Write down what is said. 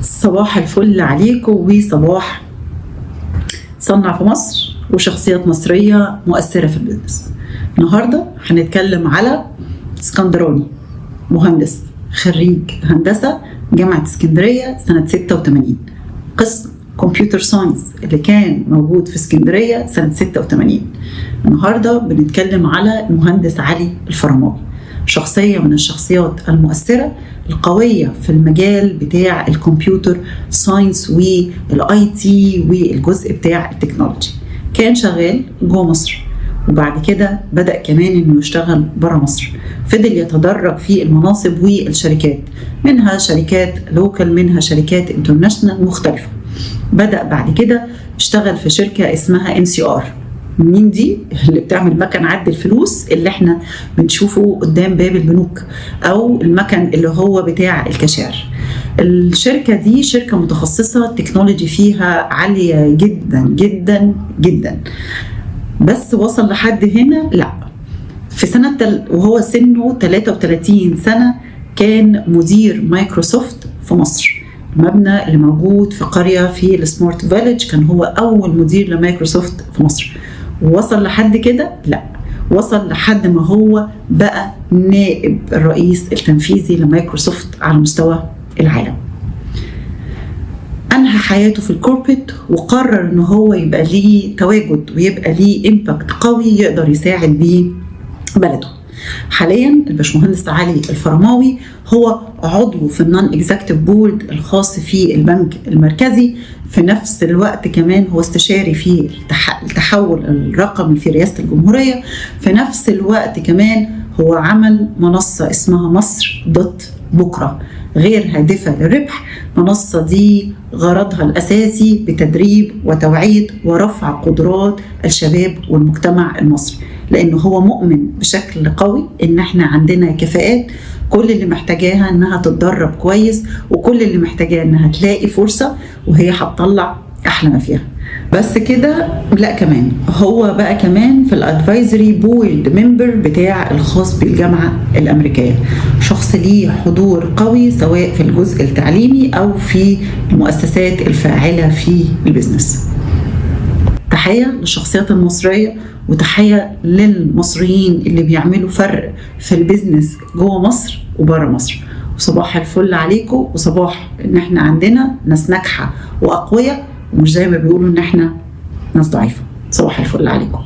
صباح الفل عليكم وصباح صنع في مصر وشخصيات مصرية مؤثرة في البيزنس. النهاردة هنتكلم على اسكندراني، مهندس خريج هندسة جامعة اسكندرية سنة 86، قسم كمبيوتر ساينس اللي كان موجود في اسكندرية سنة 86. النهاردة بنتكلم على المهندس علي الفرماوي، شخصية من الشخصيات المؤثرة القوية في المجال بتاع الكمبيوتر ساينس والاي تي والجزء بتاع التكنولوجي. كان شغال جوه مصر وبعد كده بدأ كمان انه يشتغل برا مصر، فضل يتدرج في المناصب والشركات، منها شركات لوكال منها شركات انترناشنال مختلفة. بدأ بعد كده اشتغل في شركة اسمها NCR. مين دي؟ اللي بتعمل مكن عد الفلوس اللي احنا بنشوفه قدام باب البنوك، او المكن اللي هو بتاع الكاشير. الشركة دي شركة متخصصة، التكنولوجي فيها عالية جدا جدا جدا. بس وصل لحد هنا؟ لا. في سنة وهو سنه 33 سنة كان مدير مايكروسوفت في مصر، المبنى اللي موجود في قرية في السمارت فيليج. كان هو أول مدير لمايكروسوفت في مصر. ووصل لحد كده؟ لا، وصل لحد ما هو بقى نائب الرئيس التنفيذي لمايكروسوفت على مستوى العالم. أنهى حياته في الكوربريت وقرر إنه هو يبقى ليه تواجد ويبقى ليه إمباكت قوي يقدر يساعد بيه بلده. حاليا الباشمهندس علي الفرماوي هو عضو في النون اكزيكتيف بورد الخاص في البنك المركزي. في نفس الوقت كمان هو استشاري في التحول الرقمي في رئاسة الجمهورية. في نفس الوقت كمان هو عمل منصة اسمها مصر دوت بكرة، غير هادفة للربح. منصة دي غرضها الأساسي بتدريب وتوعية ورفع قدرات الشباب والمجتمع المصري، لأنه هو مؤمن بشكل قوي إن احنا عندنا كفاءات، كل اللي محتاجاها إنها تتدرب كويس، وكل اللي محتاجاه إنها تلاقي فرصة وهي هتطلع أحلى ما فيها. بس كده لا، كمان هو بقى كمان في الادفايزري بورد ممبر بتاع الخاص بالجامعة الأمريكية. شخص ليه حضور قوي سواء في الجزء التعليمي أو في المؤسسات الفاعلة في البيزنس. تحية للشخصيات المصرية وتحية للمصريين اللي بيعملوا فرق في البيزنس جوه مصر وبره مصر. وصباح الفل عليكم، وصباح ان احنا عندنا ناس ناجحة وأقوياء، ومش زي ما بيقولوا ان احنا ناس ضعيفة. صباح الفل عليكم.